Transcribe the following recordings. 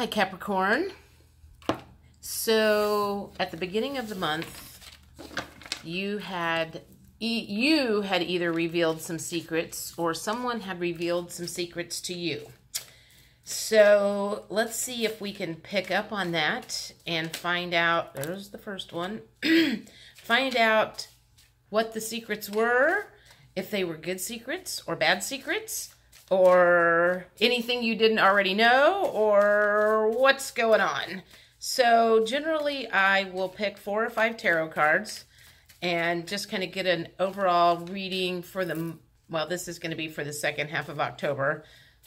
Hi, Capricorn. So at the beginning of the month, you had either revealed some secrets or someone had revealed some secrets to you. So let's see if we can pick up on that and find out, there's the first one, find out what the secrets were, if they were good secrets or bad secrets, or anything you didn't already know, or what's going on. So generally I will pick 4 or 5 tarot cards and just kind of get an overall reading for the, well, this is going to be for the second half of October,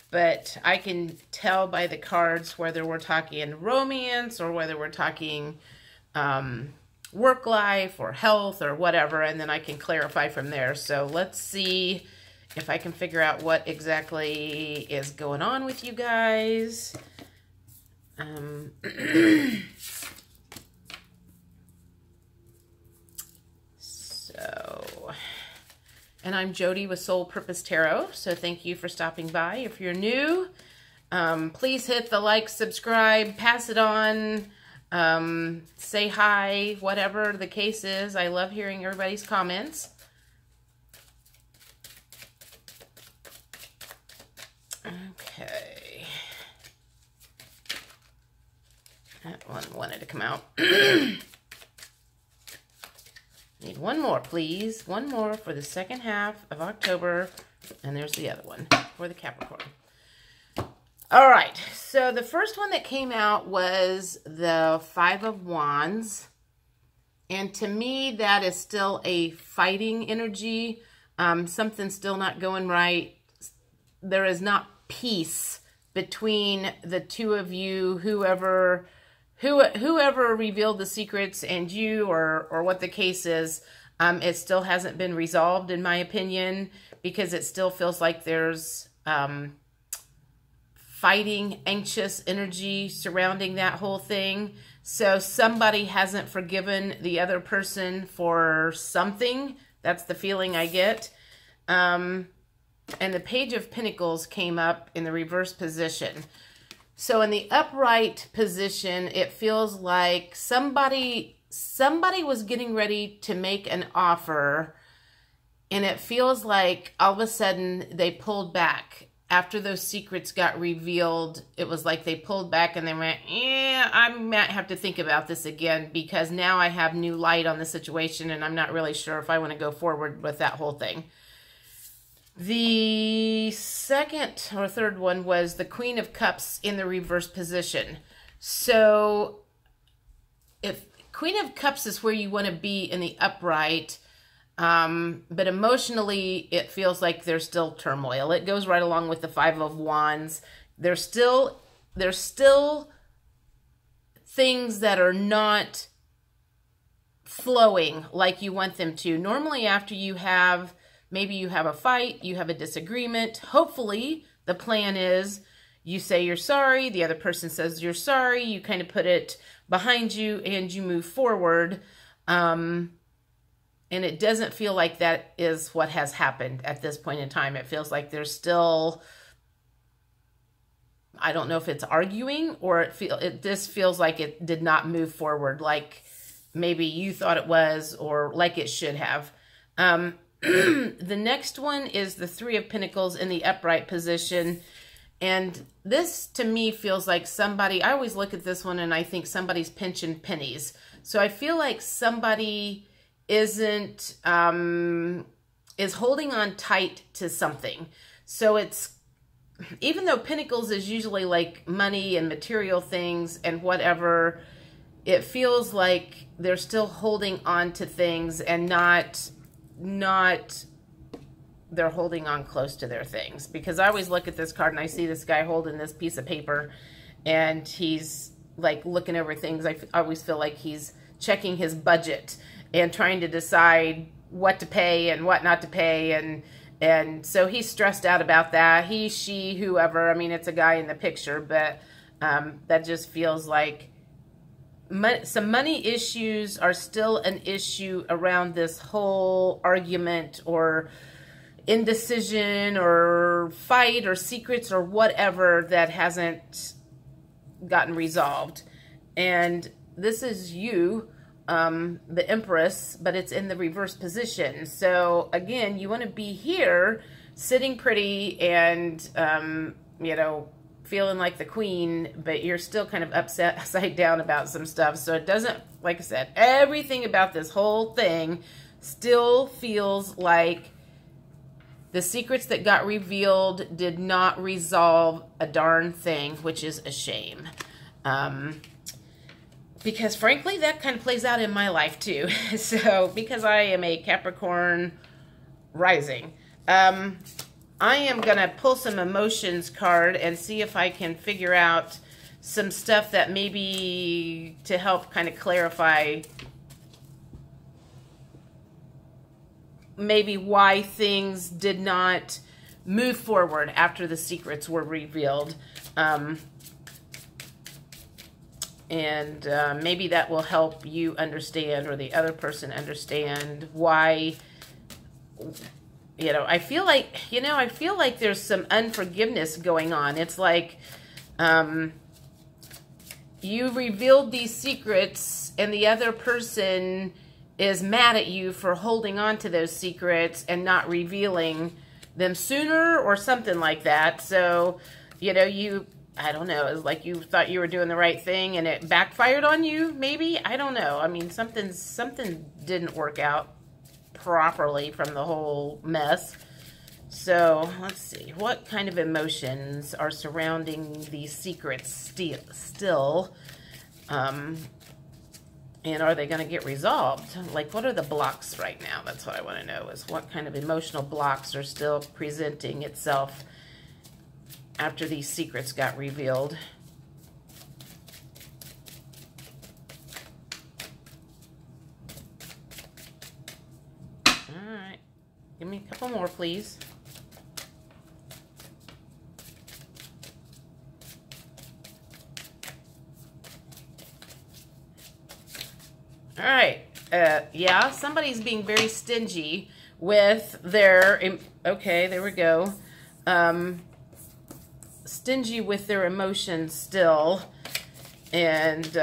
but I can tell by the cards whether we're talking romance or whether we're talking work life or health or whatever, and then I can clarify from there. So let's see if I can figure out what exactly is going on with you guys. And I'm Jody with Soul Purpose Tarot, so thank you for stopping by. If you're new, please hit the like, subscribe, pass it on, say hi, whatever the case is. I love hearing everybody's comments. Okay. That one wanted to come out. Need one more, please. One more for the second half of October. And there's the other one for the Capricorn. All right. So the first one that came out was the 5 of Wands. And to me, that is still a fighting energy. Something's still not going right. There is not peace between the two of you, whoever revealed the secrets and you, or what the case is. It still hasn't been resolved, in my opinion, because it still feels like there's fighting, anxious energy surrounding that whole thing. So somebody hasn't forgiven the other person for something. That's the feeling I get. And the Page of Pentacles came up in the reverse position. So in the upright position, it feels like somebody was getting ready to make an offer, and it feels like all of a sudden they pulled back. After those secrets got revealed, it was like they pulled back and they went, yeah, I might have to think about this again, because now I have new light on the situation and I'm not really sure if I want to go forward with that whole thing. The second or third one was the Queen of Cups in the reverse position. So if Queen of Cups is where you want to be in the upright, but emotionally it feels like there's still turmoil. It goes right along with the 5 of Wands. There's still things that are not flowing like you want them to. Normally after you have, maybe you have a fight, you have a disagreement. Hopefully, the plan is you say you're sorry, the other person says you're sorry, you kind of put it behind you and you move forward. And it doesn't feel like that is what has happened at this point in time. It feels like there's still, I don't know if it's arguing, or this feels like it did not move forward like maybe you thought it was, or like it should have. The next one is the 3 of Pentacles in the upright position. And this, to me, feels like somebody, I always look at this one and I think somebody's pinching pennies. So I feel like somebody is holding on tight to something. So it's, even though Pentacles is usually like money and material things and whatever, it feels like they're still holding on to things and not they're holding on close to their things. Because I always look at this card and I see this guy holding this piece of paper and he's like looking over things. I always feel like he's checking his budget and trying to decide what to pay and what not to pay, and so he's stressed out about that. He, she, whoever, I mean, it's a guy in the picture, but that just feels like some money issues are still an issue around this whole argument or indecision or fight or secrets or whatever that hasn't gotten resolved. And this is you, the Empress, but it's in the reverse position. So again, you want to be here, sitting pretty and, you know, feeling like the queen, but you're still kind of upside down about some stuff. So it doesn't, like I said, everything about this whole thing still feels like the secrets that got revealed did not resolve a darn thing, which is a shame. Because frankly, that kind of plays out in my life too. So, because I am a Capricorn rising, I am going to pull some emotions card and see if I can figure out some stuff that maybe to help kind of clarify maybe why things did not move forward after the secrets were revealed. Maybe that will help you understand, or the other person understand, why, you know, I feel like there's some unforgiveness going on. It's like, you revealed these secrets and the other person is mad at you for holding on to those secrets and not revealing them sooner or something like that. So, you know, I don't know, it's like you thought you were doing the right thing and it backfired on you, maybe? I don't know. I mean, something didn't work out properly from the whole mess. So, let's see. What kind of emotions are surrounding these secrets still? And are they going to get resolved? Like, what are the blocks right now? That's what I want to know, is what kind of emotional blocks are still presenting itself after these secrets got revealed. All right. Give me a couple more, please. All right. Yeah, somebody's being very stingy with their, okay, there we go. Stingy with their emotions still. And,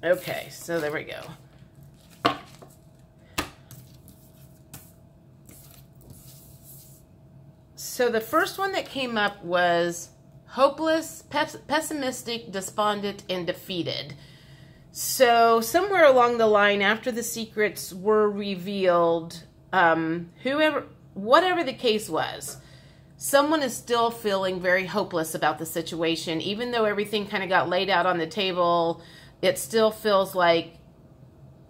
okay, so there we go. So the first one that came up was hopeless, pessimistic, despondent, and defeated. So somewhere along the line, after the secrets were revealed, whatever the case was, someone is still feeling very hopeless about the situation. Even though everything kind of got laid out on the table, it still feels like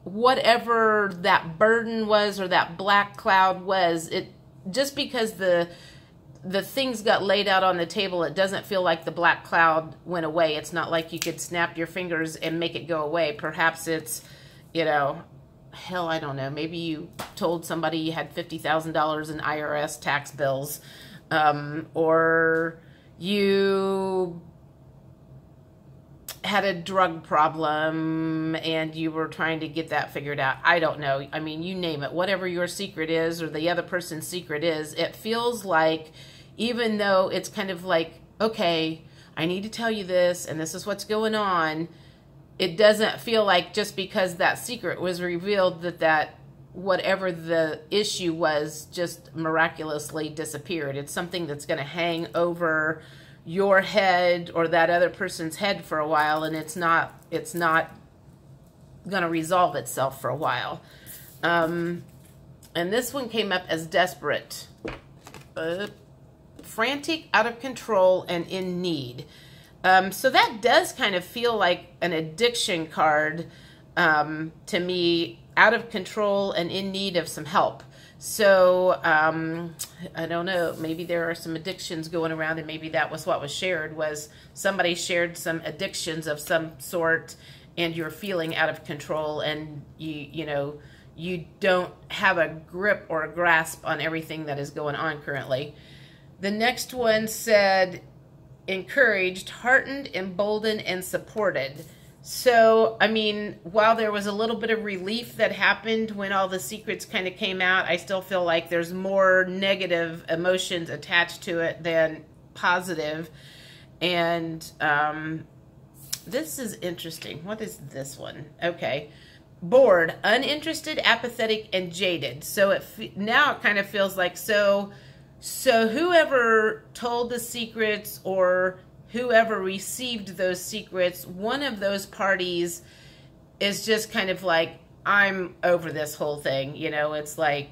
whatever that burden was or that black cloud was, just because the things got laid out on the table, it doesn't feel like the black cloud went away. It's not like you could snap your fingers and make it go away. Perhaps it's, you know, hell, I don't know. Maybe you told somebody you had $50,000 in IRS tax bills, or you had a drug problem and you were trying to get that figured out. I don't know. I mean, you name it. Whatever your secret is or the other person's secret is, it feels like, even though it's kind of like, okay, I need to tell you this and this is what's going on, it doesn't feel like just because that secret was revealed that whatever the issue was just miraculously disappeared. It's something that's going to hang over your head or that other person's head for a while, and it's not going to resolve itself for a while. And this one came up as desperate, frantic, out of control, and in need. So that does kind of feel like an addiction card to me, out of control and in need of some help. So I don't know, maybe there are some addictions going around, and maybe that was what was shared, was somebody shared some addictions of some sort, and you're feeling out of control, and you know, you don't have a grip or a grasp on everything that is going on currently. The next one said, encouraged, heartened, emboldened, and supported. So, I mean, while there was a little bit of relief that happened when all the secrets kind of came out, I still feel like there's more negative emotions attached to it than positive. And this is interesting. What is this one? Okay. Bored, uninterested, apathetic, and jaded. So now it kind of feels like, so whoever told the secrets or whoever received those secrets, one of those parties is just kind of like, I'm over this whole thing. You know, it's like,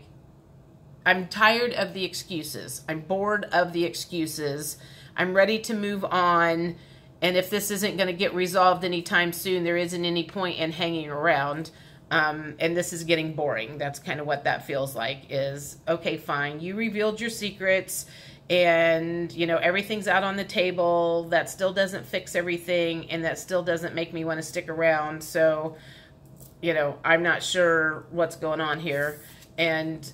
I'm tired of the excuses. I'm bored of the excuses. I'm ready to move on. And if this isn't going to get resolved anytime soon, there isn't any point in hanging around. And this is getting boring. That's kind of what that feels like is, okay, fine. You revealed your secrets and, you know, everything's out on the table. That still doesn't fix everything. And that still doesn't make me want to stick around. So, you know, I'm not sure what's going on here. And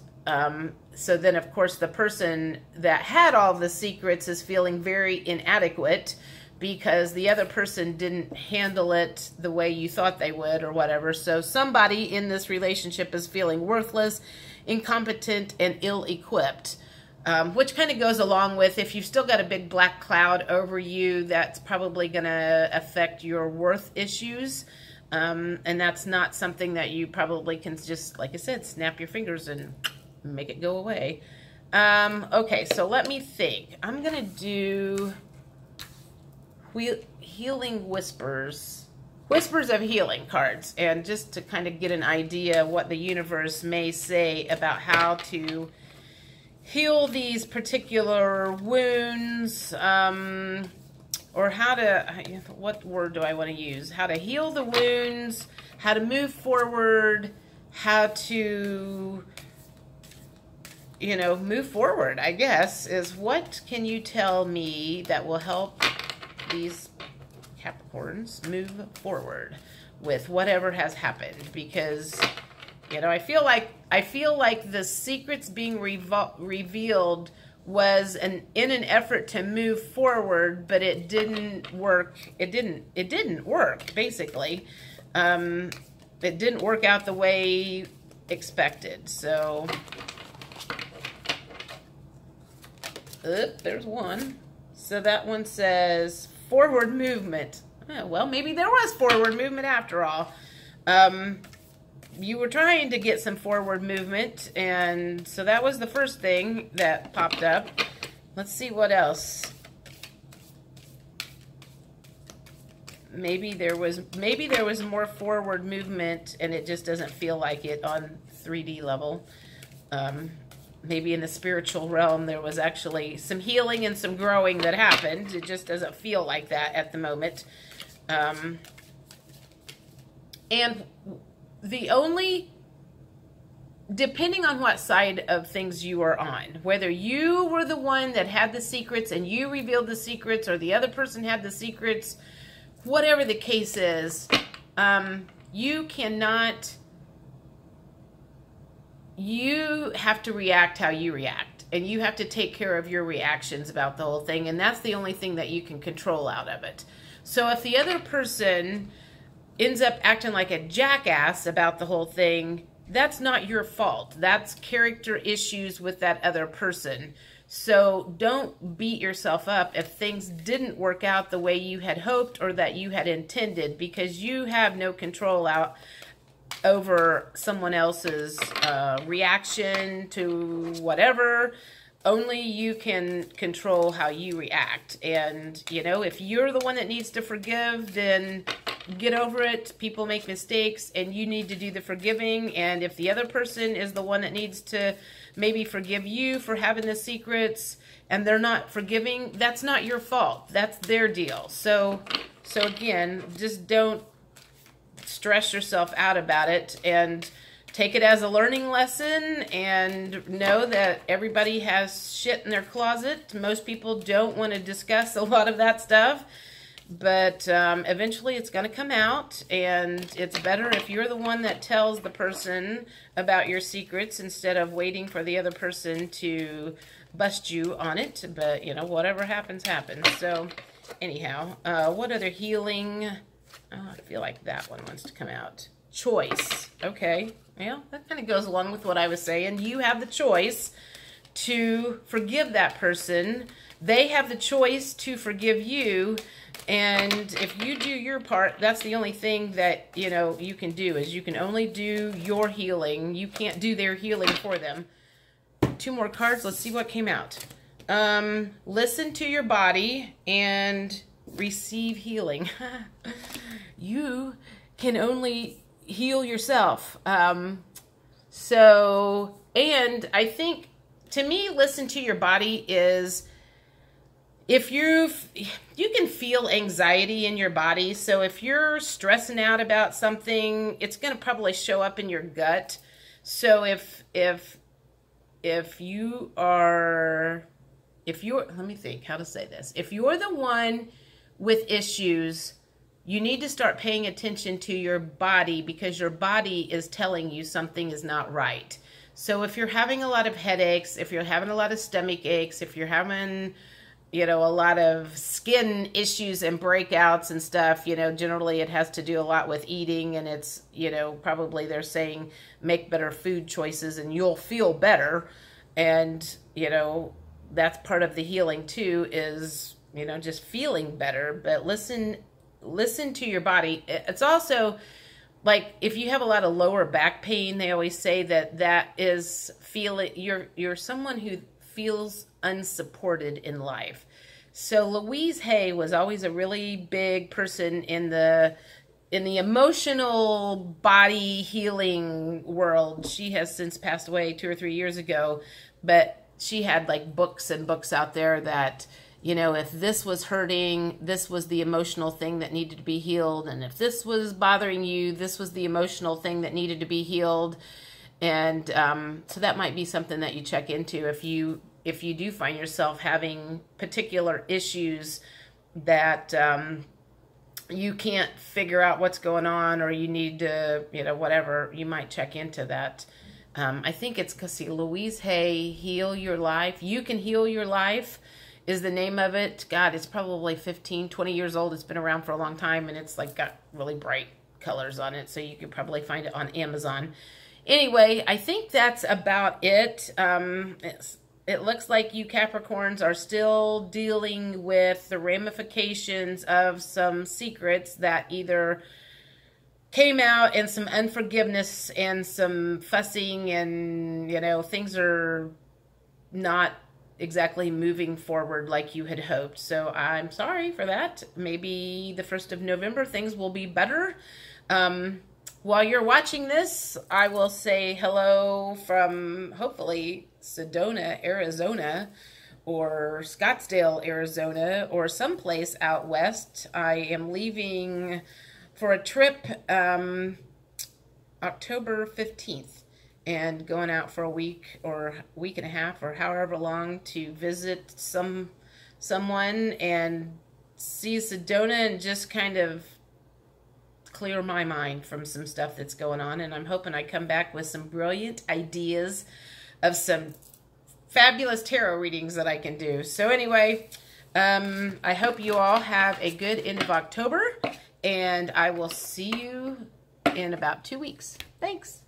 so then, of course, the person that had all the secrets is feeling very inadequate because the other person didn't handle it the way you thought they would or whatever. So somebody in this relationship is feeling worthless, incompetent, and ill-equipped, which kind of goes along with if you've still got a big black cloud over you, that's probably going to affect your worth issues. And that's not something that you probably can just, like I said, snap your fingers and make it go away. Okay, so let me think. I'm going to do Healing Whispers. Whispers of Healing cards. And just to kind of get an idea what the universe may say about how to heal these particular wounds. Or how to, what word do I want to use? How to heal the wounds, how to move forward, how to, you know, move forward, I guess, is what can you tell me that will help these Capricorns move forward with whatever has happened? Because, you know, I feel like the secrets being revealed was in an effort to move forward, but it didn't work. It didn't work, basically. It didn't work out the way expected. So, there's one. So that one says forward movement. Oh, well, maybe there was forward movement after all. You were trying to get some forward movement, and so that was the first thing that popped up. Let's see what else. Maybe there was more forward movement, and it just doesn't feel like it on 3D level. Maybe in the spiritual realm there was actually some healing and some growing that happened. It just doesn't feel like that at the moment. And the only, depending on what side of things you are on, whether you were the one that had the secrets and you revealed the secrets, or the other person had the secrets, whatever the case is, you have to react how you react, and you have to take care of your reactions about the whole thing, and that's the only thing that you can control out of it. So if the other person ends up acting like a jackass about the whole thing, that's not your fault. That's character issues with that other person. So don't beat yourself up if things didn't work out the way you had hoped or that you had intended, because you have no control out over someone else's reaction to whatever. Only you can control how you react. And, you know, if you're the one that needs to forgive, then get over it. People make mistakes, and you need to do the forgiving. And if the other person is the one that needs to maybe forgive you for having the secrets, and they're not forgiving, that's not your fault. That's their deal. So again, just don't stress yourself out about it, and take it as a learning lesson, and know that everybody has shit in their closet. Most people don't want to discuss a lot of that stuff, but eventually it's going to come out, and it's better if you're the one that tells the person about your secrets instead of waiting for the other person to bust you on it. But, you know, whatever happens, happens. So, anyhow, what other healing? Oh, I feel like that one wants to come out. Choice. Okay. Well, that kind of goes along with what I was saying. You have the choice to forgive that person. They have the choice to forgive you. And if you do your part, that's the only thing that, you know, you can do, is you can only do your healing. You can't do their healing for them. 2 more cards. Let's see what came out. Listen to your body and receive healing. You can only heal yourself. So, and I think, to me, listen to your body is, if you can feel anxiety in your body. So if you're stressing out about something, it's going to probably show up in your gut. So if you're, let me think how to say this. If you're the one with issues, you need to start paying attention to your body, because your body is telling you something is not right. So if you're having a lot of headaches, if you're having a lot of stomach aches, if you're having, you know, a lot of skin issues and breakouts and stuff, you know, generally it has to do a lot with eating, and it's, you know, probably they're saying make better food choices and you'll feel better. And, you know, that's part of the healing too, is, you know, just feeling better. But listen to your body. It's also like, if you have a lot of lower back pain, they always say that is feeling, you're someone who feels unsupported in life. So Louise Hay was always a really big person in the emotional body healing world. She has since passed away 2 or 3 years ago, but she had like books and books out there that, you know, if this was hurting, this was the emotional thing that needed to be healed. And if this was bothering you, this was the emotional thing that needed to be healed. And so that might be something that you check into if you do find yourself having particular issues that you can't figure out what's going on, or you need to, you know, whatever, you might check into that. I think it's because, see, Louise Hay, Heal Your Life. You Can Heal Your Life is the name of it. God, it's probably 15, 20 years old. It's been around for a long time, and it's like got really bright colors on it, so you could probably find it on Amazon. Anyway, I think that's about it. It looks like you Capricorns are still dealing with the ramifications of some secrets that either came out, and some unforgiveness and some fussing, and, you know, things are not exactly moving forward like you had hoped. So I'm sorry for that. Maybe the 1st of November things will be better. While you're watching this, I will say hello from, hopefully, Sedona, Arizona, or Scottsdale, Arizona, or someplace out west. I am leaving for a trip October 15th, and going out for a week or week and a half or however long to visit someone and see Sedona, and just kind of clear my mind from some stuff that's going on. And I'm hoping I come back with some brilliant ideas of some fabulous tarot readings that I can do. So anyway, I hope you all have a good end of October, and I will see you in about 2 weeks. Thanks.